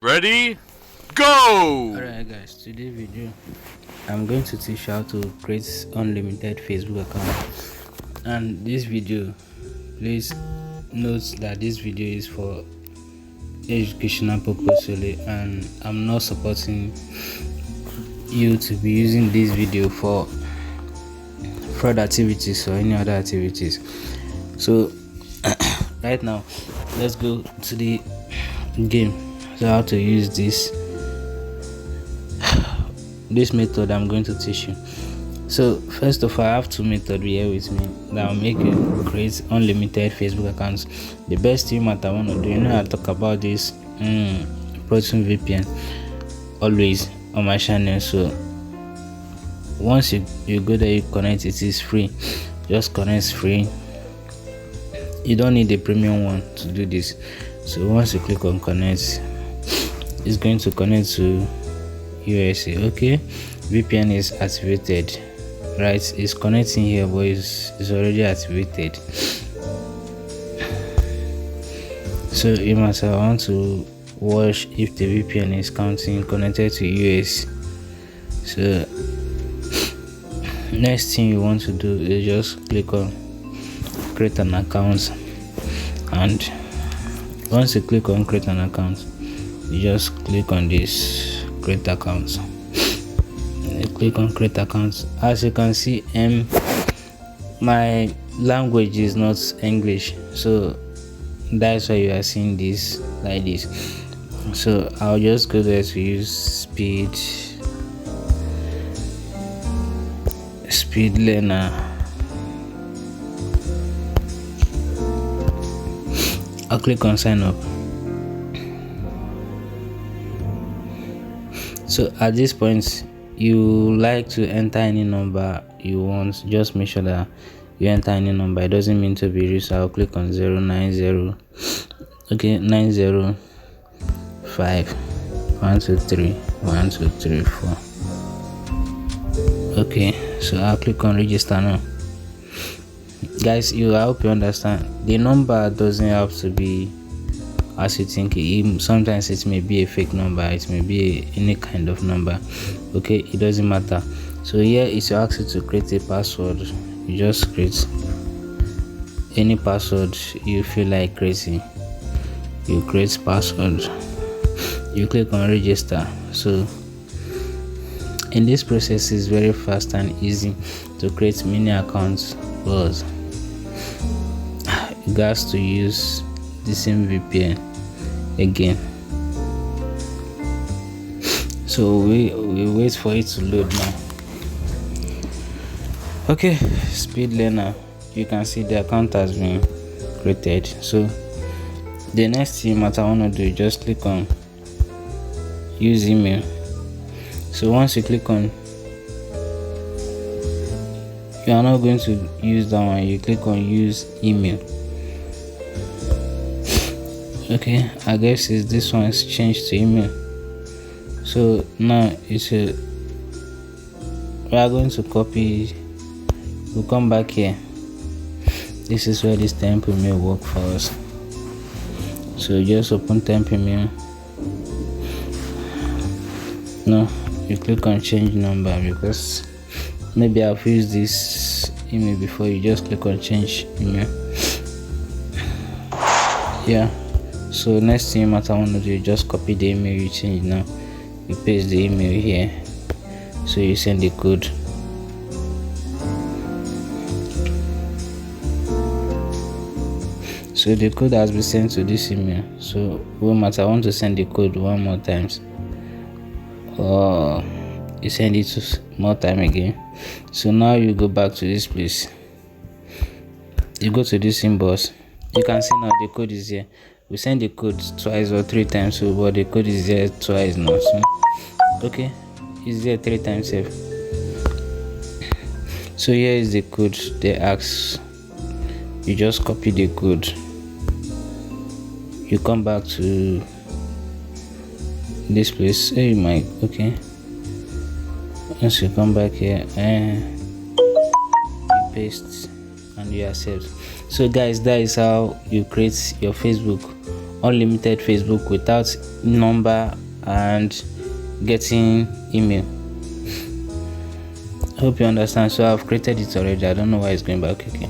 Ready? Go! Alright guys, today's video I'm going to teach you how to create unlimited Facebook account. And this video, please note that this video is for educational purpose only, and I'm not supporting you to be using this video for fraud activities or any other activities. So right now, let's go to the game. So how to use this method I'm going to teach you. So first of all, I have two methods here with me that will make you create unlimited Facebook accounts. The best thing that I want to do, I talk about this Proton VPN always on my channel. So once you go there, you connect, it is free. Just connect free. You don't need a premium one to do this. So once you click on connect, it's going to connect to USA. Okay, VPN is activated, right? It's connecting here, but it's already activated. So you must want to watch if the VPN is counting connected to US. So next thing you want to do is just click on create an account, and once you click on create an account, you just click on this create account. You click on create account. As you can see, my language is not English, so that's why you are seeing this like this. So I'll just go there to use speed learner. I'll click on sign up. So at this point, you like to enter any number you want. Just make sure that you enter any number. It doesn't mean to be rude. So I'll click on 090. Okay, 905 123 1234. Okay, so I'll click on register now. Guys, I hope you understand. The number doesn't have to be as you think. Sometimes it may be a fake number, it may be any kind of number. Okay, it doesn't matter. So here is your ask you to create a password. You just create any password you feel like creating. You create password, you click on register. So in this process is very fast and easy to create many accounts, but you guys to use the same VPN again. So we wait for it to load now. Okay, speed learner, you can see the account has been created. So the next thing that I want to do is just click on use email. So once you click on, you are not going to use that one, you click on use email. Okay, I guess this one is changed to email. So now we are going to copy. We'll come back here. This is where this temp email work for us. So just open temp email. No, you click on change number, because maybe I've used this email before. You just click on change email. Yeah. So next thing I want to do is just copy the email you change now. You paste the email here. So you send the code. So the code has been sent to this email. So when I want to send the code one more times, or you send it more time again. So now you go back to this place. You go to this inbox. You can see now the code is here. We send the code twice or three times, so but the code is there twice now. So okay, it's there three times safe. So here is the code they ask. You just copy the code. You come back to this place. Hey Mike, okay. Once you come back here, you paste and you accept. So guys, that is how you create your Facebook unlimited Facebook without number and getting email. I hope you understand. So I've created it already. I don't know why it's going back. Okay,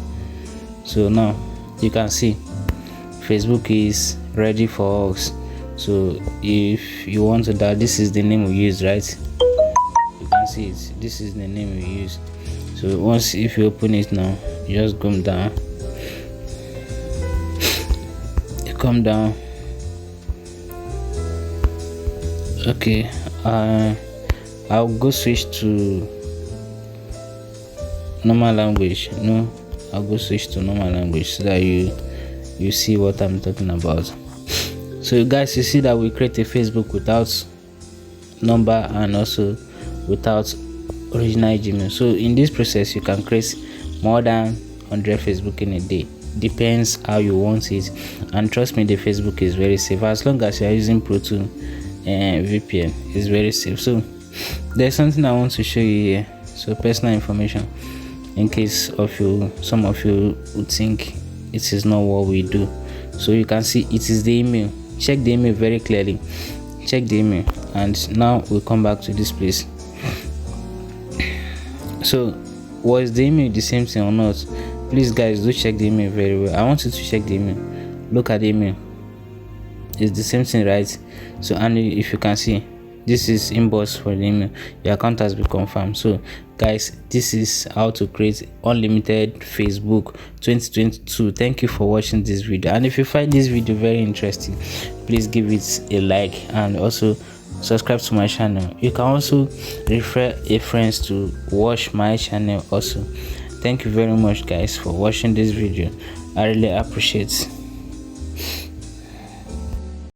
so now you can see Facebook is ready for us. So if you want to that, this is the name we use, right? You can see it. This is the name we use. So once, if you open it now, you just come down. You come down. Okay, I'll go switch to normal language. No, I'll go switch to normal language so that you see what I'm talking about. So guys, you see that we create a Facebook without number and also without original Gmail. So in this process, you can create more than 100 Facebook in a day. Depends how you want it, and trust me, the Facebook is very safe as long as you are using Proton and VPN. It's very safe. So there's something I want to show you here. So personal information, in case of you, some of you would think it is not what we do. So you can see it is the email. Check the email very clearly. Check the email, and now we'll come back to this place. So was the email the same thing or not? Please guys, do check the email very well. I want you to check the email. Look at the email. It's the same thing, right? So, and if you can see, this is inbox for the email. Your account has been confirmed. So guys, this is how to create unlimited Facebook 2022. Thank you for watching this video, and if you find this video very interesting, please give it a like and also subscribe to my channel. You can also refer a friend to watch my channel also. Thank you very much guys for watching this video. I really appreciate it.